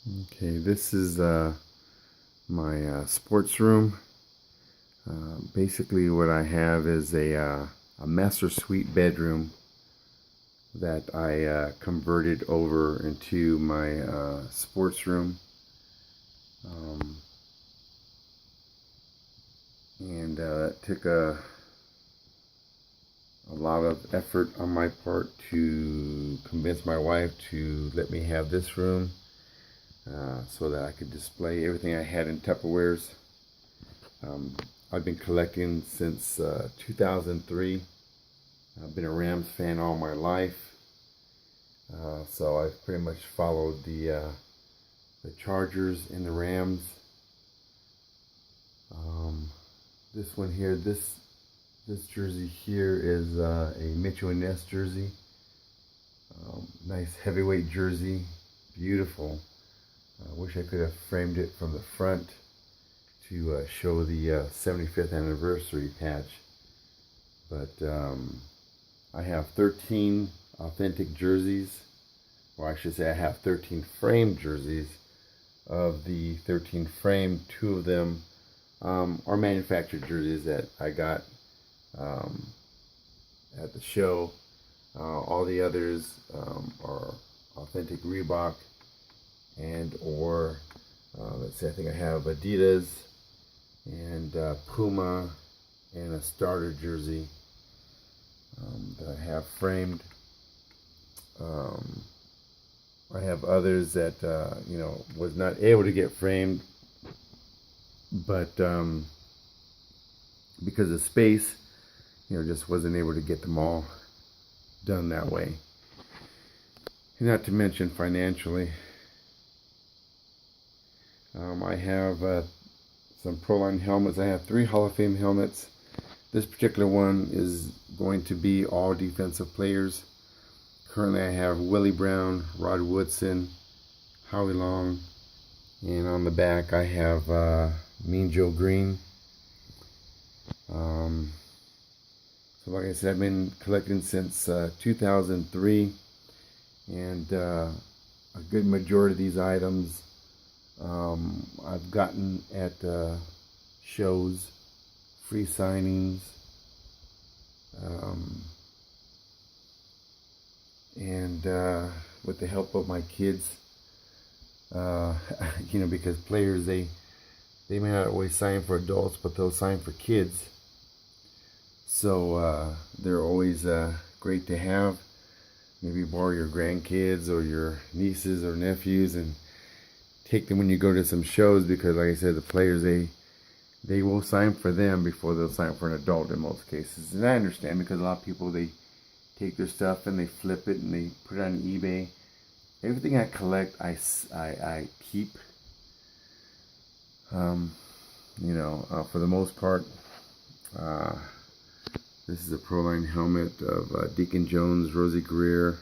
Okay, this is my sports room. Basically, what I have is a master suite bedroom that I converted over into my sports room. Um, and It took a lot of effort on my part to convince my wife to let me have this room so that I could display everything I had in Tupperwares. Um, I've been collecting since 2003. I've been a Rams fan all my life, so I've pretty much followed the Chargers and the Rams. This one here, this jersey here is a Mitchell and Ness jersey. Nice heavyweight jersey, beautiful. I wish I could have framed it from the front to show the 75th anniversary patch. But I have 13 authentic jerseys, or I should say I have 13 framed jerseys. Of the 13 framed, 2 of them are manufactured jerseys that I got at the show. All the others are authentic Reebok or let's see, I think I have Adidas and Puma and a starter jersey that I have framed. I have others that was not able to get framed, but because of space, just wasn't able to get them all done that way. And not to mention financially. I have some Proline helmets. I have 3 Hall of Fame helmets. This particular one is going to be all defensive players. Currently I have Willie Brown, Rod Woodson, Howie Long, and on the back I have Mean Joe Green. So like I said, I've been collecting since 2003, and a good majority of these items I've gotten at shows, free signings, and with the help of my kids, because players, they may not always sign for adults, but they'll sign for kids. So they're always great to have. Maybe borrow your grandkids or your nieces or nephews and take them when you go to some shows, because like I said, the players, they will sign for them before they'll sign for an adult in most cases. And I understand, because a lot of people, they take their stuff and they flip it and they put it on eBay. Everything I collect, I keep. For the most part. This is a Proline helmet of Deacon Jones, Rosie Greer,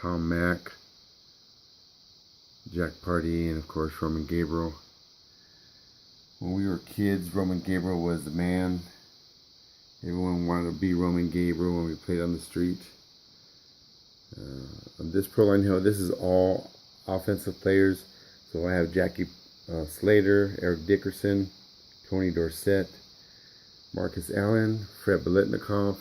Tom Mack, Jack Pardee, and of course Roman Gabriel. When we were kids, Roman Gabriel was the man. Everyone wanted to be Roman Gabriel when we played on the street. This Proline helmet, this is all offensive players. So I have Jackie Slater, Eric Dickerson, Tony Dorsett, Marcus Allen, Fred Biletnikoff,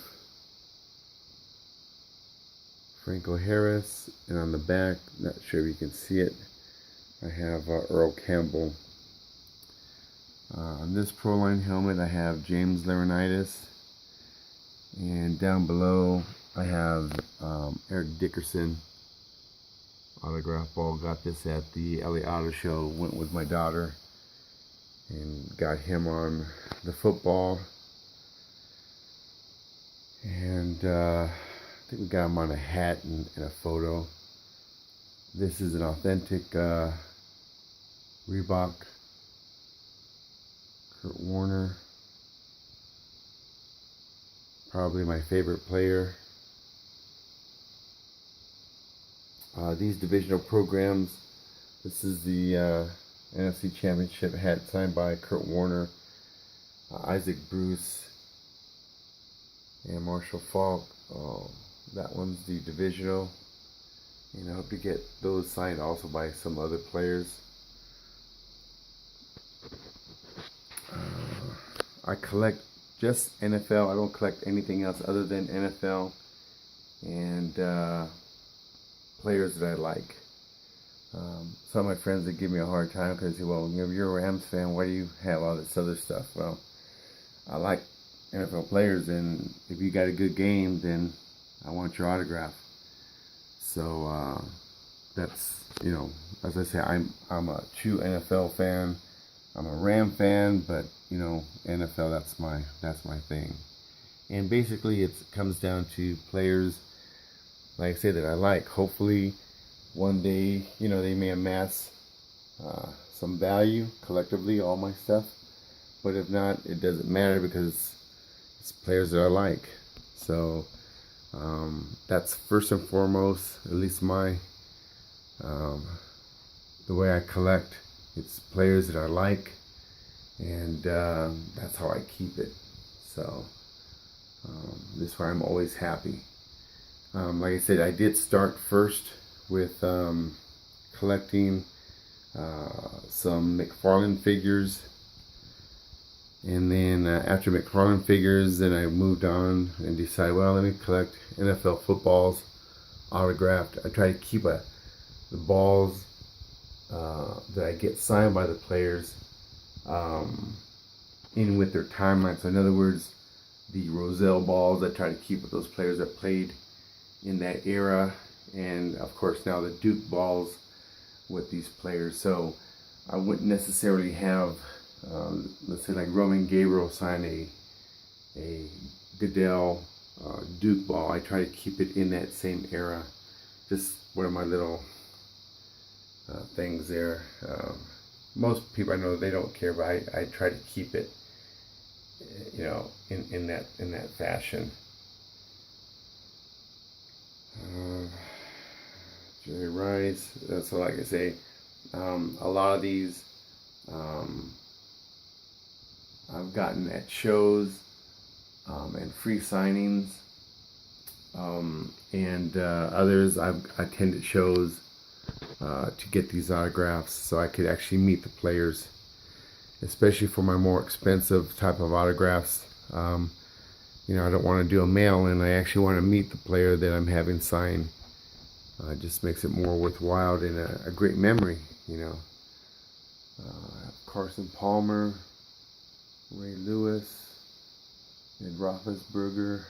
Franco Harris, and on the back, not sure if you can see it, I have Earl Campbell. On this Proline helmet, I have James Laurinaitis, and down below, I have Eric Dickerson autograph ball. Got this at the LA Auto Show. Went with my daughter and got him on the football. And I think we got him on a hat and a photo. This is an authentic Reebok Kurt Warner. Probably my favorite player. These divisional programs, this is the NFC Championship hat signed by Kurt Warner, Isaac Bruce, and Marshall Falk. That one's the divisional, and I hope you get those signed also by some other players. I collect just NFL. I don't collect anything else other than NFL and players that I like. Some of my friends that give me a hard time because they say, well, you're a Rams fan, why do you have all this other stuff? Well, I like NFL players, and if you got a good game, then I want your autograph. So that's, as I say, I'm a true NFL fan. I'm a Ram fan, but NFL, that's my thing. And basically it comes down to players, like I say, that I like. Hopefully one day, they may amass some value collectively, all my stuff. But if not, it doesn't matter because it's players that I like. So that's first and foremost, at least the way I collect. It's players that I like, and that's how I keep it. So this is why I'm always happy. Like I said, I did start first with collecting some McFarlane figures, and then after McFarlane figures, then I moved on and decided, well, let me collect NFL footballs autographed. I try to keep the balls that I get signed by the players in with their timeline. So in other words, the Roselle balls, I try to keep with those players that played in that era, and of course now the Duke balls with these players. So I wouldn't necessarily have, let's say like Roman Gabriel signed a Goodell Duke ball. I try to keep it in that same era. Just one of my little things there. Most people, I know, they don't care, but I try to keep it, in that fashion. Jerry Rice. So like I say, a lot of these I've gotten at shows and free signings, and others I've attended shows to get these autographs so I could actually meet the players, especially for my more expensive type of autographs. I don't want to do a mail-in. I actually want to meet the player that I'm having sign. It just makes it more worthwhile and a great memory, Carson Palmer, Ray Lewis, Ed Roethlisberger.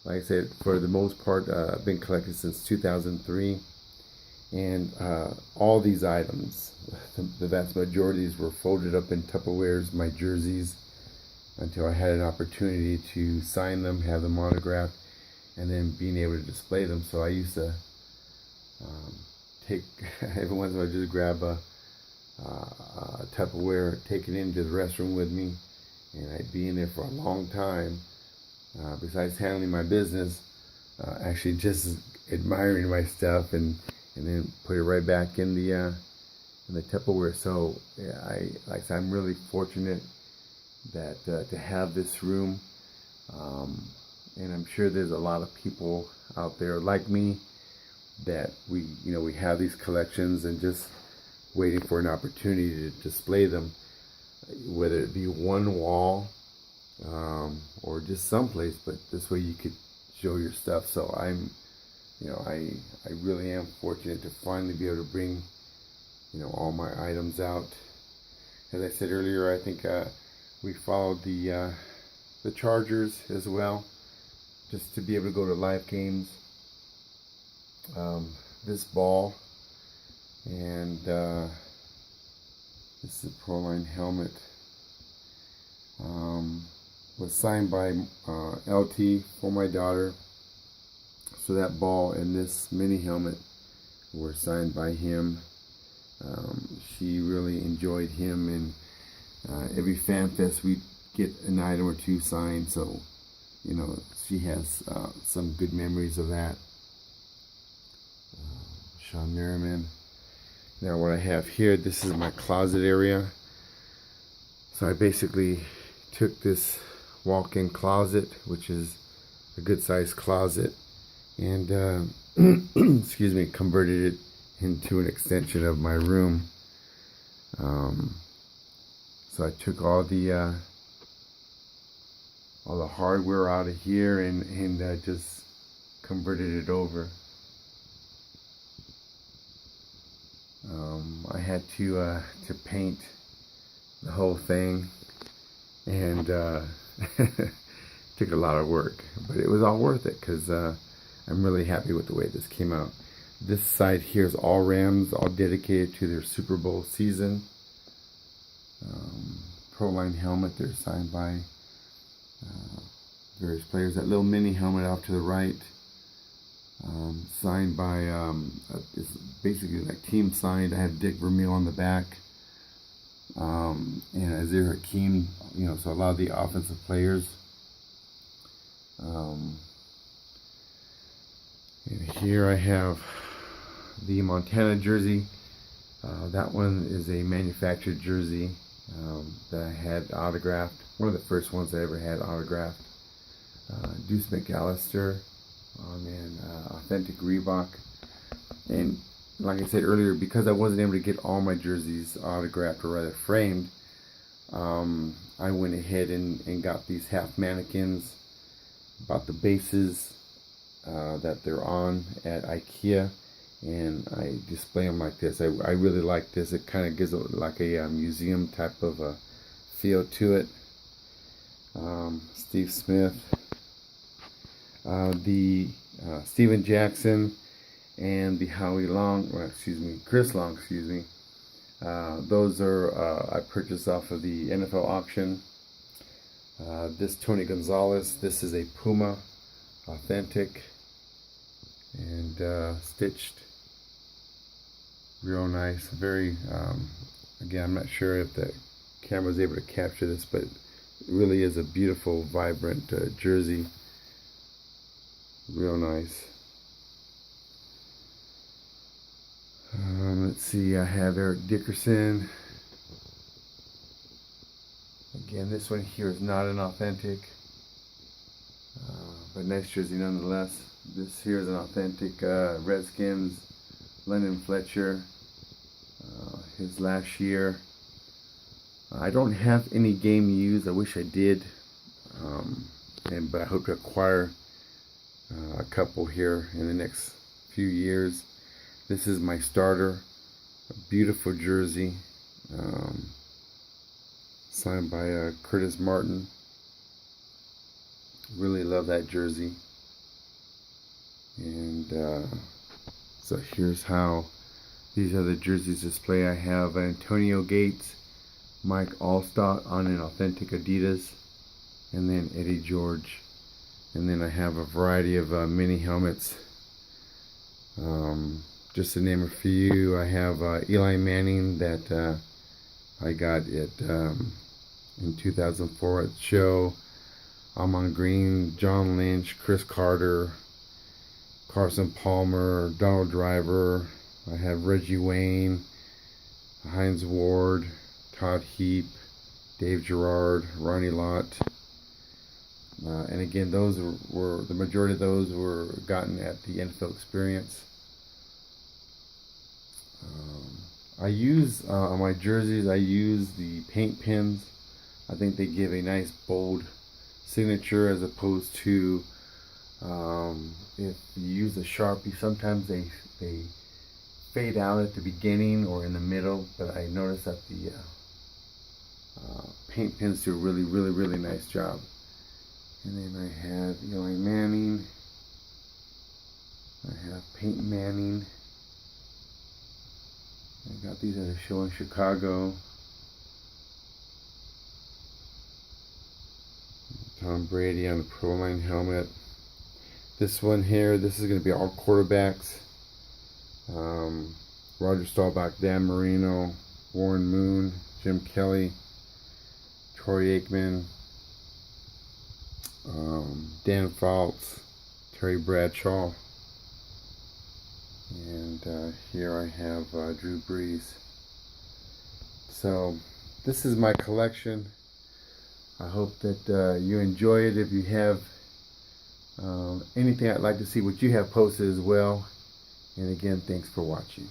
Like I said, for the most part, I've been collecting since 2003, and all these items, the vast majority were folded up in Tupperwares, my jerseys, until I had an opportunity to sign them, have them autographed, and then being able to display them. So I used to take, every once in a while, just grab a Tupperware, take it into the restroom with me, and I'd be in there for a long time. Besides handling my business, actually just admiring my stuff and then put it right back in the Tupperware. So yeah, I'm really fortunate that to have this room, and I'm sure there's a lot of people out there like me that we have these collections and just waiting for an opportunity to display them, whether it be one wall or just someplace, but this way you could show your stuff. So I really am fortunate to finally be able to bring, all my items out. As I said earlier, I think we followed the Chargers as well, just to be able to go to live games. This ball and this is a Proline helmet. Was signed by LT for my daughter. So that ball and this mini helmet were signed by him. She really enjoyed him, and every fan fest we get an item or two signed. So, she has some good memories of that. Sean Merriman. Now what I have here, this is my closet area. So I basically took this walk-in closet, which is a good sized closet, and excuse me, converted it into an extension of my room. So I took all the hardware out of here and just converted it over. I had to paint the whole thing, and took a lot of work, but it was all worth it because I'm really happy with the way this came out. This side here is all Rams, all dedicated to their Super Bowl season. Pro Line helmet, they're signed by various players. That little mini helmet off to the right, signed by, it's basically like team signed. I have Dick Vermeil on the back, and Azir Hakim, so a lot of the offensive players. And here I have the Montana jersey. That one is a manufactured jersey that I had autographed. One of the first ones I ever had autographed. Deuce McAllister on an authentic Reebok. And like I said earlier, because I wasn't able to get all my jerseys autographed, or rather framed, I went ahead and got these half mannequins. Bought the bases that they're on at IKEA, and I display them like this. I really like this. It kind of gives it like a museum type of a feel to it. Steve Smith, the Steven Jackson, and the Chris Long, those are I purchased off of the NFL auction. This Tony Gonzalez, this is a Puma authentic, and stitched real nice. Very again, I'm not sure if the camera was able to capture this, but it really is a beautiful, vibrant jersey. Real nice. Let's see, I have Eric Dickerson. Again, this one here is not an authentic, but nice jersey nonetheless. This here is an authentic Redskins, Lennon Fletcher, his last year. I don't have any game used. I wish I did, but I hope to acquire a couple here in the next few years. This is my starter, a beautiful jersey. Signed by Curtis Martin. Really love that jersey. And so here's how these are the jerseys display. I have Antonio Gates, Mike Allstott on an authentic Adidas, and then Eddie George. And then I have a variety of mini helmets. Just to name a few, I have Eli Manning that I got it in 2004 at the show. Amon Green, John Lynch, Chris Carter, Carson Palmer, Donald Driver. I have Reggie Wayne, Hines Ward, Todd Heap, Dave Gerard, Ronnie Lott. And again, those were the majority of those were gotten at the NFL Experience. I use on my jerseys, I use the paint pens. I think they give a nice bold signature, as opposed to if you use a Sharpie, sometimes they fade out at the beginning or in the middle, but I noticed that the paint pens do a really nice job. And then I have Eli Manning, I have Peyton Manning. I got these at a show in Chicago. Tom Brady on the Pro Line helmet. This one here, this is going to be all quarterbacks. Roger Staubach, Dan Marino, Warren Moon, Jim Kelly, Troy Aikman, Dan Fouts, Terry Bradshaw. And here I have Drew Brees. So this is my collection. I hope that you enjoy it. If you have anything, I'd like to see what you have posted as well. And again, thanks for watching.